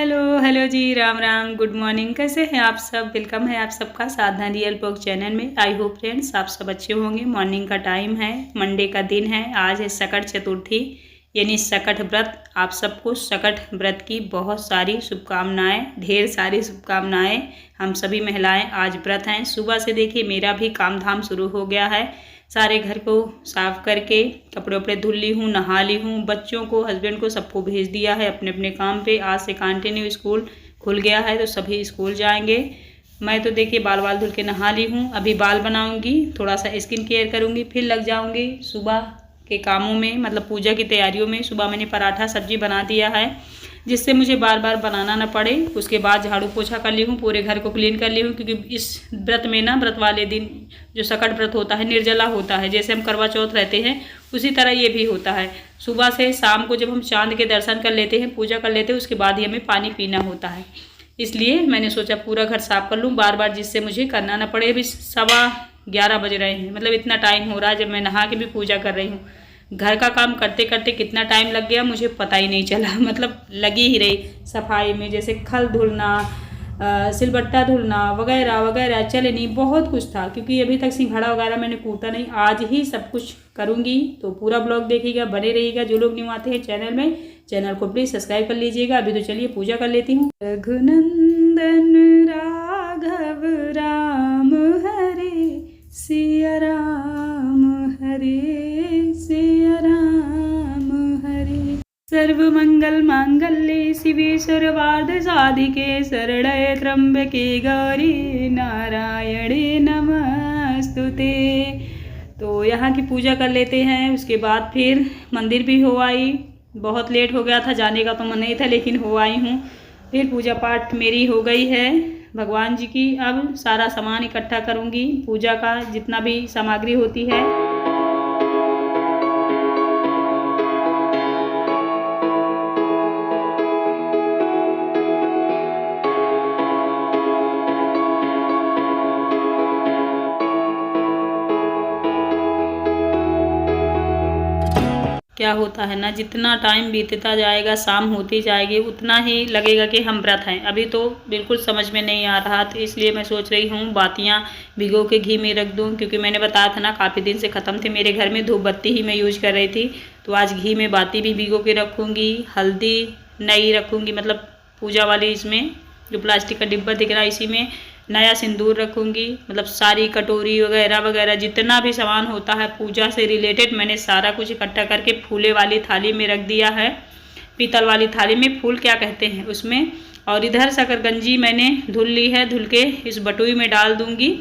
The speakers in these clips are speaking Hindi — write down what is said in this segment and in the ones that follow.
हेलो हेलो जी, राम राम, गुड मॉर्निंग। कैसे हैं आप सब? वेलकम है आप सबका साधना रियल ब्लॉग चैनल में। आई होप फ्रेंड्स आप सब अच्छे होंगे। मॉर्निंग का टाइम है, मंडे का दिन है। आज है सकट चतुर्थी यानी सकट व्रत। आप सबको सकट व्रत की बहुत सारी शुभकामनाएं, ढेर सारी शुभकामनाएं। हम सभी महिलाएं आज व्रत हैं। सुबह से देखिए मेरा भी काम धाम शुरू हो गया है। सारे घर को साफ करके कपड़े वपड़े धुल ली हूँ, नहा ली हूँ। बच्चों को, हस्बैंड को, सबको भेज दिया है अपने अपने काम पे। आज से कंटिन्यू स्कूल खुल गया है तो सभी स्कूल जाएंगे। मैं तो देखिए बाल वाल धुल के नहा ली हूँ। अभी बाल बनाऊंगी, थोड़ा सा स्किन केयर करूँगी, फिर लग जाऊँगी सुबह के कामों में, मतलब पूजा की तैयारियों में। सुबह मैंने पराठा सब्जी बना दिया है जिससे मुझे बार बार बनाना ना पड़े। उसके बाद झाड़ू पोछा कर ली हूँ, पूरे घर को क्लीन कर ली हूँ, क्योंकि इस व्रत में ना, व्रत वाले दिन जो सकट व्रत होता है निर्जला होता है। जैसे हम करवा चौथ रहते हैं उसी तरह ये भी होता है। सुबह से शाम को जब हम चांद के दर्शन कर लेते हैं, पूजा कर लेते हैं, उसके बाद ही हमें पानी पीना होता है। इसलिए मैंने सोचा पूरा घर साफ कर लूँ बार बार, जिससे मुझे करना ना पड़े। अभी 11:15 बज रहे हैं, मतलब इतना टाइम हो रहा है जब मैं नहा के भी पूजा कर रही हूँ। घर का काम करते करते कितना टाइम लग गया मुझे पता ही नहीं चला। मतलब लगी ही रही सफाई में, जैसे खल धुलना, सिलबट्टा धुलना वगैरह वगैरह, चले नहीं, बहुत कुछ था। क्योंकि अभी तक सिंघाड़ा वगैरह मैंने कूटा नहीं, आज ही सब कुछ करूँगी। तो पूरा ब्लॉग देखिएगा, बने रहिएगा। जो लोग न्यू आते हैं चैनल में, चैनल को प्लीज़ सब्सक्राइब कर लीजिएगा। अभी तो चलिए पूजा कर लेती हूँ। रघुनंदन राघव राम हरे सिया राम हरे सिया राम हरे। सर्वमंगल मांगल्ये शिवे सर्वार्थ साधिके शरण्ये त्र्यंबके गौरी नारायणे नमस्तुते। तो यहाँ की पूजा कर लेते हैं, उसके बाद फिर मंदिर भी हो आई। बहुत लेट हो गया था, जाने का तो मन नहीं था लेकिन हो आई हूँ। फिर पूजा पाठ मेरी हो गई है भगवान जी की। अब सारा सामान इकट्ठा करूँगी, पूजा का जितना भी सामग्री होती है। क्या होता है ना, जितना टाइम बीतता जाएगा, शाम होती जाएगी, उतना ही लगेगा कि हम व्रत हैं। अभी तो बिल्कुल समझ में नहीं आ रहा, तो इसलिए मैं सोच रही हूँ बातियाँ भिगो के घी में रख दूँ। क्योंकि मैंने बताया था ना काफ़ी दिन से ख़त्म थे मेरे घर में, धूप बत्ती ही मैं यूज कर रही थी। तो आज घी में बाती भी भिगो के रखूँगी। हल्दी नई रखूँगी, मतलब पूजा वाली, इसमें जो प्लास्टिक का डिब्बा दिख रहा है इसी में नया सिंदूर रखूँगी। मतलब सारी कटोरी वगैरह वगैरह जितना भी सामान होता है पूजा से रिलेटेड, मैंने सारा कुछ इकट्ठा करके फूले वाली थाली में रख दिया है। पीतल वाली थाली में, फूल क्या कहते हैं उसमें। और इधर शकरकंजी मैंने धुल ली है, धुल के इस बटुई में डाल दूँगी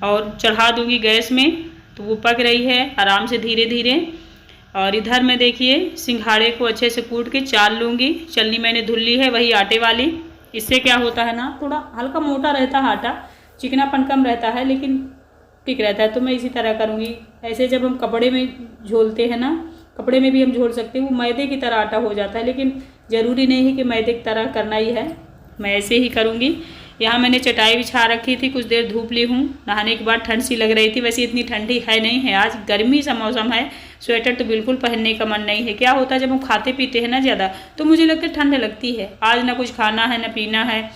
और चढ़ा दूँगी गैस में। तो वो पक रही है आराम से धीरे धीरे। और इधर में देखिए सिंघाड़े को अच्छे से कूट के चाल लूँगी। चलनी मैंने धुल ली है, वही आटे वाली। इससे क्या होता है ना, थोड़ा हल्का मोटा रहता है आटा, चिकनापन कम रहता है लेकिन ठीक रहता है। तो मैं इसी तरह करूँगी। ऐसे जब हम कपड़े में झोलते हैं ना, कपड़े में भी हम झोल सकते हैं, वो मैदे की तरह आटा हो जाता है, लेकिन ज़रूरी नहीं है कि मैदे की तरह करना ही है। मैं ऐसे ही करूँगी। यहाँ मैंने चटाई बिछा रखी थी, कुछ देर धूप ली हूँ। नहाने के बाद ठंड सी लग रही थी। वैसे इतनी ठंडी है नहीं है, आज गर्मी सा मौसम है। स्वेटर तो बिल्कुल पहनने का मन नहीं है। क्या होता है जब हम खाते पीते हैं ना ज़्यादा, तो मुझे लगता है ठंड लगती है। आज ना कुछ खाना है ना पीना है,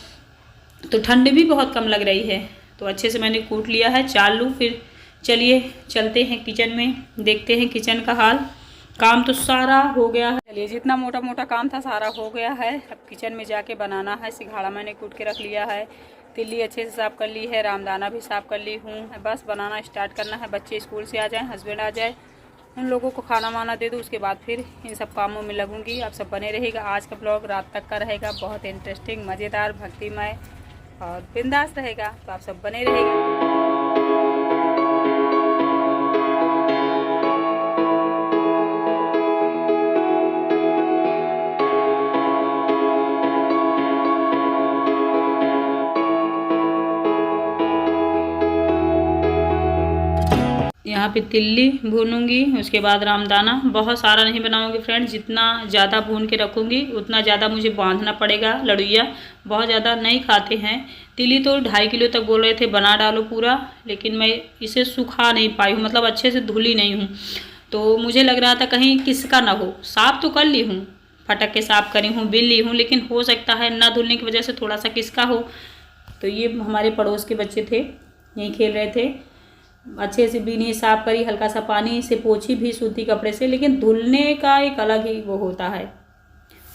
तो ठंड भी बहुत कम लग रही है। तो अच्छे से मैंने कूट लिया है, चाल लूँ। फिर चलिए चलते हैं किचन में, देखते हैं किचन का हाल। काम तो सारा हो गया है। चलिए, जितना मोटा मोटा काम था सारा हो गया है। अब किचन में जाके बनाना है। सिंघाड़ा मैंने कूट के रख लिया है, तिल्ली अच्छे से साफ़ कर ली है, रामदाना भी साफ़ कर ली हूँ। बस बनाना स्टार्ट करना है। बच्चे स्कूल से आ जाएँ, हस्बैंड आ जाए, उन लोगों को खाना वाना दे दूँ, उसके बाद फिर इन सब कामों में लगूंगी। आप सब बने रहेगा। आज का ब्लॉग रात तक का रहेगा, बहुत इंटरेस्टिंग, मज़ेदार, भक्तिमय और बिंदास रहेगा। तो आप सब बने रहेगा। यहाँ पे तिल्ली भूनूंगी, उसके बाद रामदाना। बहुत सारा नहीं बनाऊंगी फ्रेंड्स, जितना ज़्यादा भून के रखूंगी उतना ज़्यादा मुझे बांधना पड़ेगा। लड़ुइया बहुत ज़्यादा नहीं खाते हैं। तिल्ली तो 2.5 किलो तक बोल रहे थे बना डालो पूरा, लेकिन मैं इसे सुखा नहीं पाई हूँ, मतलब अच्छे से धुली नहीं हूँ। तो मुझे लग रहा था कहीं किसका ना हो। साफ़ तो कर ली हूँ, फटक के साफ़ करी हूँ, बिल ली हूँ, लेकिन हो सकता है ना धुलने की वजह से थोड़ा सा किसका हो। तो ये हमारे पड़ोस के बच्चे थे, यहीं खेल रहे थे। अच्छे से भी नहीं साफ़ करी, हल्का सा पानी से पोंछी भी सूती कपड़े से, लेकिन धुलने का एक अलग ही वो होता है।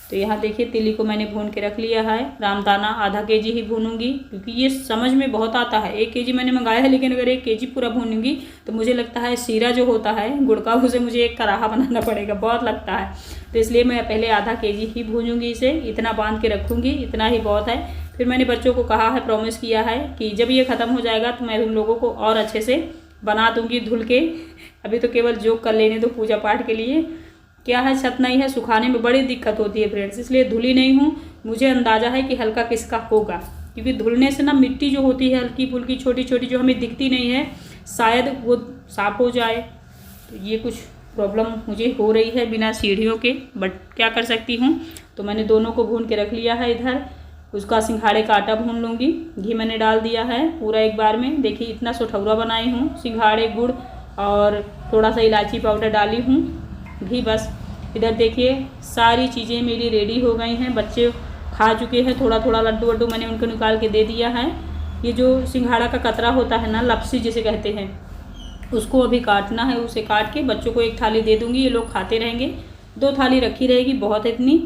तो यहाँ देखिए तिली को मैंने भून के रख लिया है। रामदाना आधा केजी ही भूनूंगी, क्योंकि ये समझ में बहुत आता है। 1 केजी मैंने मंगाया है, लेकिन अगर 1 केजी पूरा भूनूंगी तो मुझे लगता है सीरा जो होता है गुड़ का, उसे मुझे एक कराहा बनाना पड़ेगा, बहुत लगता है। तो इसलिए मैं पहले आधा केजी ही भूनूंगी इसे, इतना बांध के रखूँगी, इतना ही बहुत है। फिर मैंने बच्चों को कहा है, प्रॉमिस किया है कि जब ये ख़त्म हो जाएगा तो मैं उन लोगों को और अच्छे से बना दूँगी धुल के। अभी तो केवल जोक कर लेने दो पूजा पाठ के लिए। क्या है, छत नहीं है, सुखाने में बड़ी दिक्कत होती है फ्रेंड्स, इसलिए धुली नहीं हूँ। मुझे अंदाज़ा है कि हल्का किसका होगा, क्योंकि धुलने से ना मिट्टी जो होती है हल्की फुल्की छोटी छोटी जो हमें दिखती नहीं है, शायद वो साफ़ हो जाए। तो ये कुछ प्रॉब्लम मुझे हो रही है बिना सीढ़ियों के, बट क्या कर सकती हूँ। तो मैंने दोनों को भून के रख लिया है इधर। उसका सिंघाड़े का आटा भून लूँगी। घी मैंने डाल दिया है पूरा एक बार में। देखिए इतना सुठौरा बनाई हूँ, सिंघाड़े, गुड़ और थोड़ा सा इलायची पाउडर डाली हूँ, घी बस। इधर देखिए सारी चीज़ें मेरी रेडी हो गई हैं, बच्चे खा चुके हैं। थोड़ा थोड़ा लड्डू वड्डू मैंने उनको निकाल के दे दिया है। ये जो सिंघाड़ा का कतरा होता है ना, लपसी जिसे कहते हैं, उसको अभी काटना है। उसे काट के बच्चों को एक थाली दे दूँगी, ये लोग खाते रहेंगे। 2 थाली रखी रहेगी, बहुत है इतनी।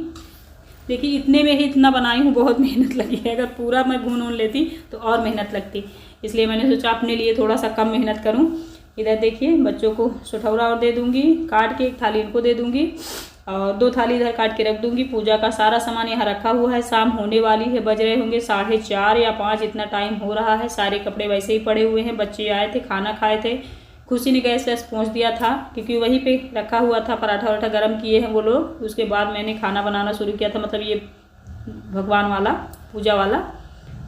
देखिए इतने में ही इतना बनाई हूँ, बहुत मेहनत लगी है। अगर पूरा मैं भून लेती तो और मेहनत लगती, इसलिए मैंने सोचा अपने लिए थोड़ा सा कम मेहनत करूँ। इधर देखिए बच्चों को सुठौरा और दे दूँगी काट के, 1 थाली इनको दे दूँगी और 2 थाली इधर काट के रख दूँगी। पूजा का सारा सामान यहाँ रखा हुआ है। शाम होने वाली है, बज रहे होंगे 4:30 या 5, इतना टाइम हो रहा है। सारे कपड़े वैसे ही पड़े हुए हैं। बच्चे आए थे, खाना खाए थे। खुशी ने गैस वैस पहुँच दिया था, क्योंकि वहीं पे रखा हुआ था। पराठा वराठा गर्म किए हैं वो लोग। उसके बाद मैंने खाना बनाना शुरू किया था, मतलब ये भगवान वाला, पूजा वाला।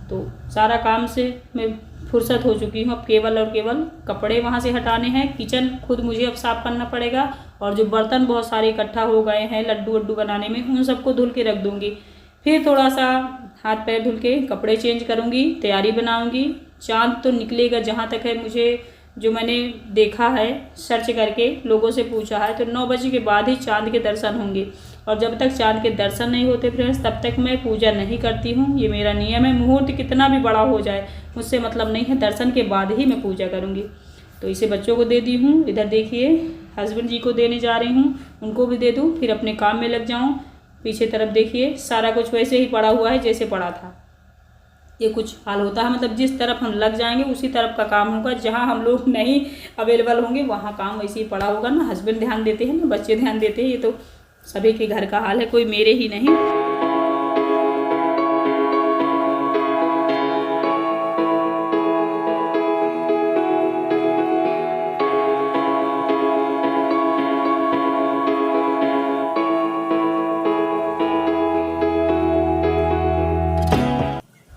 तो सारा काम से मैं फुर्सत हो चुकी हूँ। अब केवल और केवल कपड़े वहाँ से हटाने हैं। किचन खुद मुझे अब साफ़ करना पड़ेगा, और जो बर्तन बहुत सारे इकट्ठा हो गए हैं लड्डू वड्डू बनाने में, उन सबको धुल के रख दूँगी। फिर थोड़ा सा हाथ पैर धुल के कपड़े चेंज करूँगी, तैयारी बनाऊँगी। चाँद तो निकलेगा, जहाँ तक है मुझे, जो मैंने देखा है सर्च करके, लोगों से पूछा है, तो 9 बजे के बाद ही चाँद के दर्शन होंगे। और जब तक चाँद के दर्शन नहीं होते फ्रेंड्स, तब तक मैं पूजा नहीं करती हूँ। ये मेरा नियम है। मुहूर्त कितना भी बड़ा हो जाए मुझसे मतलब नहीं है, दर्शन के बाद ही मैं पूजा करूँगी। तो इसे बच्चों को दे दी हूँ। इधर देखिए हस्बैंड जी को देने जा रही हूँ, उनको भी दे दूँ, फिर अपने काम में लग जाऊँ। पीछे तरफ देखिए सारा कुछ वैसे ही पड़ा हुआ है जैसे पड़ा था। ये कुछ हाल होता है, मतलब जिस तरफ हम लग जाएंगे उसी तरफ का काम होगा। जहाँ हम लोग नहीं अवेलेबल होंगे वहाँ काम वैसे ही पड़ा होगा ना। हस्बैंड ध्यान देते हैं ना, बच्चे ध्यान देते हैं। ये तो सभी के घर का हाल है, कोई मेरे ही नहीं।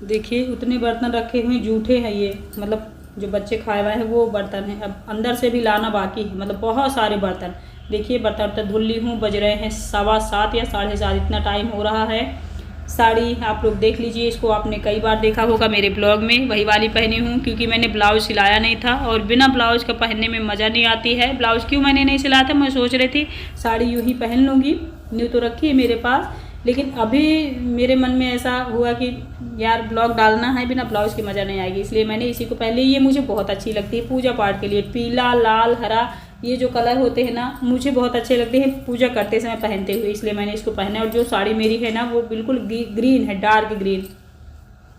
देखिए उतने बर्तन रखे हुए जूठे हैं ये, मतलब जो बच्चे खाए हुए हैं वो बर्तन हैं। अब अंदर से भी लाना बाकी है, मतलब बहुत सारे बर्तन। देखिए बर्तन धुल ली हूँ। बज रहे हैं 7:15 या 7:30, इतना टाइम हो रहा है। साड़ी आप लोग देख लीजिए, इसको आपने कई बार देखा होगा मेरे ब्लॉग में। वही वाली पहनी हूँ, क्योंकि मैंने ब्लाउज सिलाया नहीं था, और बिना ब्लाउज का पहनने में मज़ा नहीं आती है। ब्लाउज़ क्यों मैंने नहीं सिलाया था, मैं सोच रही थी साड़ी यूँ ही पहन लूँगी, न्यू तो रखी है मेरे पास। लेकिन अभी मेरे मन में ऐसा हुआ कि यार ब्लॉग डालना है, बिना ब्लाउज़ की मज़ा नहीं आएगी, इसलिए मैंने इसी को पहले। ये मुझे बहुत अच्छी लगती है पूजा पाठ के लिए। पीला, लाल, हरा, ये जो कलर होते हैं ना, मुझे बहुत अच्छे लगते हैं पूजा करते समय पहनते हुए, इसलिए मैंने इसको पहना। और जो साड़ी मेरी है ना, वो बिल्कुल ग्रीन है, डार्क ग्रीन,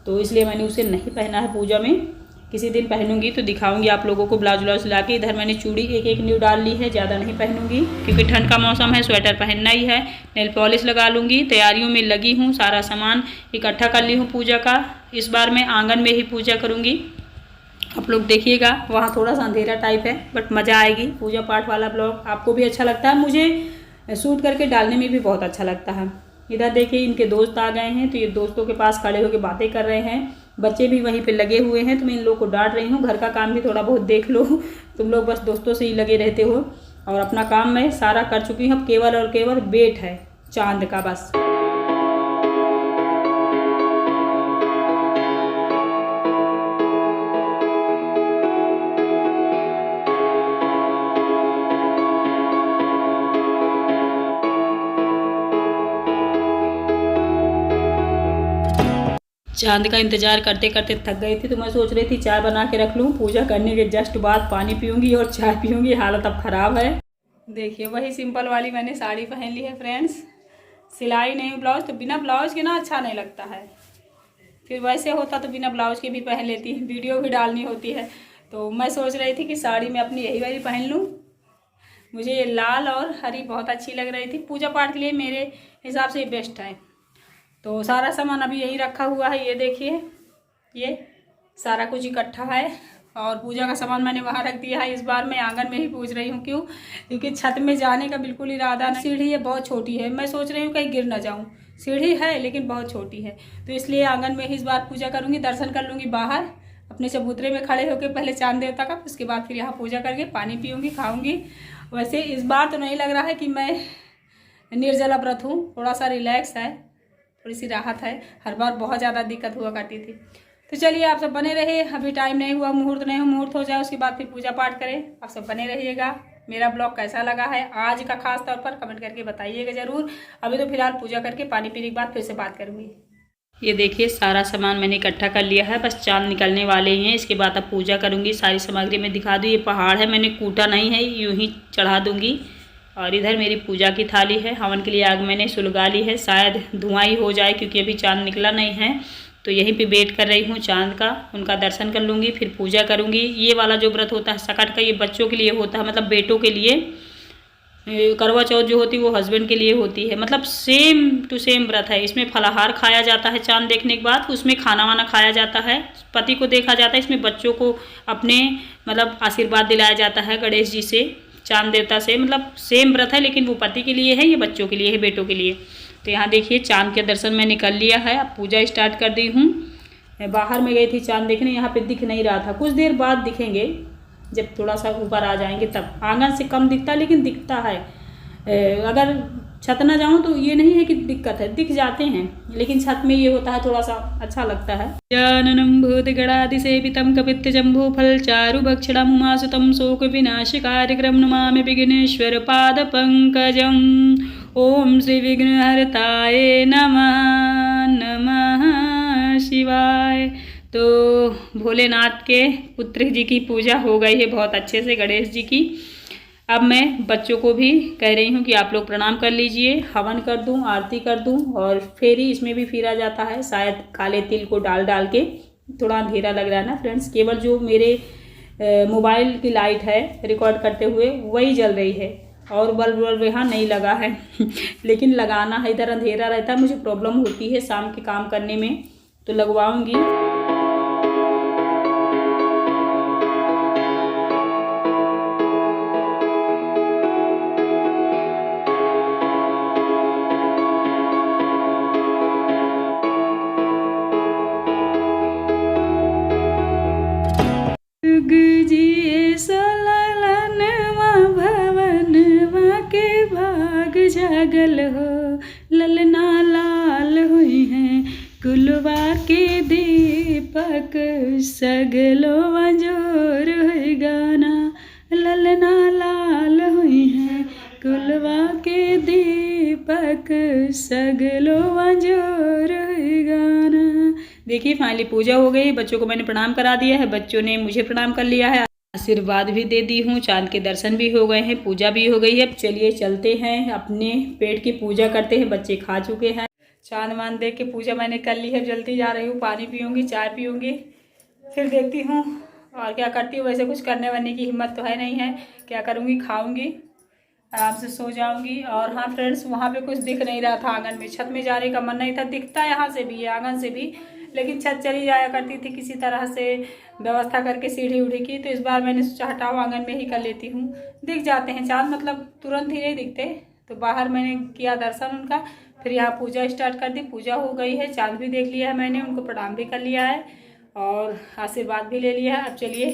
तो इसलिए मैंने उसे नहीं पहना है पूजा में। किसी दिन पहनूंगी तो दिखाऊंगी आप लोगों को ब्लाउज व्लाउज ला के। इधर मैंने चूड़ी एक न्यू डाल ली है, ज़्यादा नहीं पहनूंगी क्योंकि ठंड का मौसम है, स्वेटर पहनना ही है। नेल पॉलिश लगा लूँगी। तैयारियों में लगी हूँ, सारा सामान इकट्ठा कर ली हूँ पूजा का। इस बार मैं आंगन में ही पूजा करूँगी। आप लोग देखिएगा, वहाँ थोड़ा सा अंधेरा टाइप है, बट मज़ा आएगी। पूजा पाठ वाला ब्लॉग आपको भी अच्छा लगता है, मुझे शूट करके डालने में भी बहुत अच्छा लगता है। इधर देखिए इनके दोस्त आ गए हैं, तो ये दोस्तों के पास खड़े होकर बातें कर रहे हैं। बच्चे भी वहीं पे लगे हुए हैं, तो मैं इन लोगों को डांट रही हूँ, घर का काम भी थोड़ा बहुत देख लो। तुम लोग बस दोस्तों से ही लगे रहते हो। और अपना काम मैं सारा कर चुकी हूँ, अब केवल और केवल वेट है चांद का बस। चांद का इंतज़ार करते करते थक गई थी, तो मैं सोच रही थी चाय बना के रख लूँ, पूजा करने के जस्ट बाद पानी पीऊँगी और चाय पीऊँगी। हालत अब ख़राब है। देखिए वही सिंपल वाली मैंने साड़ी पहन ली है फ्रेंड्स। सिलाई नहीं, ब्लाउज तो बिना ब्लाउज के ना अच्छा नहीं लगता है। फिर वैसे होता तो बिना ब्लाउज के भी पहन लेती, वीडियो भी डालनी होती है। तो मैं सोच रही थी कि साड़ी में अपनी यही वाली पहन लूँ। मुझे ये लाल और हरी बहुत अच्छी लग रही थी। पूजा पाठ के लिए मेरे हिसाब से ये बेस्ट है। तो सारा सामान अभी यही रखा हुआ है। ये देखिए, ये सारा कुछ इकट्ठा है और पूजा का सामान मैंने वहाँ रख दिया है। इस बार मैं आंगन में ही पूज रही हूँ। क्यों? क्योंकि छत में जाने का बिल्कुल इरादा नहीं। सीढ़ी ये बहुत छोटी है, मैं सोच रही हूँ कहीं गिर ना जाऊँ। सीढ़ी है लेकिन बहुत छोटी है, तो इसलिए आंगन में ही इस बार पूजा करूँगी। दर्शन कर लूँगी बाहर अपने चबूतरे में खड़े होकर, पहले चांद देवता का, उसके बाद फिर यहाँ पूजा करके पानी पीऊँगी, खाऊँगी। वैसे इस बार तो नहीं लग रहा है कि मैं निर्जला व्रत हूँ, थोड़ा सा रिलैक्स है, थोड़ी सी राहत है। हर बार बहुत ज़्यादा दिक्कत हुआ करती थी। तो चलिए आप सब बने रहिए। अभी टाइम नहीं हुआ, मुहूर्त नहीं हुआ, मुहूर्त हो जाए उसके बाद फिर पूजा पाठ करें। आप सब बने रहिएगा। मेरा ब्लॉग कैसा लगा है आज का, खास तौर पर कमेंट करके बताइएगा ज़रूर। अभी तो फिलहाल पूजा करके पानी पीने के बाद फिर से बात करूँगी। ये देखिए सारा सामान मैंने इकट्ठा कर लिया है, बस चांद निकलने वाले ही हैं। इसके बाद अब पूजा करूँगी। सारी सामग्री मैं दिखा दूँ। ये पहाड़ है, मैंने कूटा नहीं है, यूँ ही चढ़ा दूँगी। और इधर मेरी पूजा की थाली है। हवन के लिए आग मैंने सुलगा ली है, शायद धुआं ही हो जाए क्योंकि अभी चांद निकला नहीं है। तो यहीं पे वेट कर रही हूँ चांद का। उनका दर्शन कर लूँगी, फिर पूजा करूँगी। ये वाला जो व्रत होता है सकट का, ये बच्चों के लिए होता है, मतलब बेटों के लिए। करवा चौथ जो होती है वो हस्बैंड के लिए होती है, मतलब सेम टू सेम व्रत है। इसमें फलाहार खाया जाता है चांद देखने के बाद, उसमें खाना वाना खाया जाता है, पति को देखा जाता है। इसमें बच्चों को अपने मतलब आशीर्वाद दिलाया जाता है गणेश जी से, चांद देवता से। मतलब सेम व्रत है, लेकिन वो पति के लिए है, ये बच्चों के लिए है, बेटों के लिए। तो यहाँ देखिए चांद के दर्शन मैंने कर लिया है। अब पूजा स्टार्ट कर दी हूँ। बाहर में गई थी चांद देखने, यहाँ पे दिख नहीं रहा था। कुछ देर बाद दिखेंगे, जब थोड़ा सा ऊपर आ जाएंगे तब। आंगन से कम दिखता है लेकिन दिखता है। अगर छत ना जाऊँ तो ये नहीं है कि दिक्कत है, दिख जाते हैं, लेकिन छत में ये होता है थोड़ा सा अच्छा लगता है। जाननम भूत गणादि सेवितम कपित्त जम्बू फल चारु भक्षणम उमासुतम शोक विनाशकार्यक्रम नमामि विघ्नेश्वर पाद पंकजम। ओम श्री विघ्नहर्ताय नमः। नमः शिवाय। तो भोलेनाथ के पुत्र जी की पूजा हो गई है बहुत अच्छे से, गणेश जी की। अब मैं बच्चों को भी कह रही हूँ कि आप लोग प्रणाम कर लीजिए, हवन कर दूँ, आरती कर दूँ। और फेरी इसमें भी फिरा जाता है, शायद काले तिल को डाल डाल के। थोड़ा अंधेरा लग रहा है ना फ्रेंड्स, केवल जो मेरे मोबाइल की लाइट है रिकॉर्ड करते हुए वही जल रही है, और बल्ब यहाँ नहीं लगा है लेकिन लगाना है। इधर अंधेरा रहता है, मुझे प्रॉब्लम होती है शाम के काम करने में, तो लगवाऊंगी। जागल हो ललना लाल हुई हैं, कुलवा के दीपक सगलो वजोर है गाना। ललना लाल हुई हैं, कुलवा के दीपक सगलो वजोर है गाना। देखिए फाइनली पूजा हो गई। बच्चों को मैंने प्रणाम करा दिया है, बच्चों ने मुझे प्रणाम कर लिया है, आशीर्वाद भी दे दी हूँ। चांद के दर्शन भी हो गए हैं, पूजा भी हो गई है। चलिए चलते हैं, अपने पेट की पूजा करते हैं। बच्चे खा चुके हैं। चांद मान देख के पूजा मैंने कर ली है। जल्दी जा रही हूँ, पानी पीऊँगी, चाय पीऊँगी, फिर देखती हूँ और क्या करती हूँ। वैसे कुछ करने वरने की हिम्मत तो है नहीं है। क्या करूँगी, खाऊँगी, आराम से सो जाऊँगी। और हाँ फ्रेंड्स, वहाँ पे कुछ दिख नहीं रहा था आंगन में। छत में जाने का मन नहीं था, दिखता यहाँ से भी, आंगन से भी, लेकिन छत चली जाया करती थी किसी तरह से व्यवस्था करके सीढ़ी उढ़ी की। तो इस बार मैंने सोचा हटाओ, आंगन में ही कर लेती हूँ। दिख जाते हैं चांद, मतलब तुरंत ही नहीं दिखते। तो बाहर मैंने किया दर्शन उनका, फिर यहाँ पूजा स्टार्ट कर दी। पूजा हो गई है, चांद भी देख लिया है मैंने, उनको प्रणाम भी कर लिया है और आशीर्वाद भी ले लिया है। अब चलिए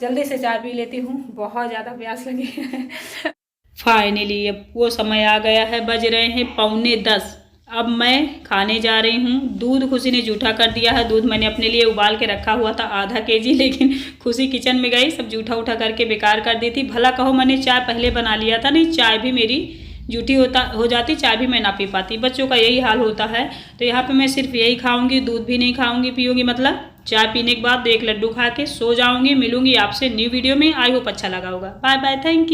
जल्दी से चाय पी लेती हूँ, बहुत ज़्यादा प्यास लगी है फाइनली अब वो समय आ गया है, बज रहे हैं 9:45। अब मैं खाने जा रही हूँ। दूध खुशी ने जूठा कर दिया है। दूध मैंने अपने लिए उबाल के रखा हुआ था आधा केजी, लेकिन खुशी किचन में गई, सब जूठा उठा करके बेकार कर दी थी। भला कहो मैंने चाय पहले बना लिया था, नहीं चाय भी मेरी जूठी हो जाती, चाय भी मैं ना पी पाती। बच्चों का यही हाल होता है। तो यहाँ पे मैं सिर्फ यही खाऊंगी, दूध भी नहीं खाऊंगी पीऊंगी, मतलब चाय पीने के बाद 1 लड्डू खा के सो जाऊंगी। मिलूंगी आपसे न्यू वीडियो में। आई होप अच्छा लगा होगा। Bye bye, thank you.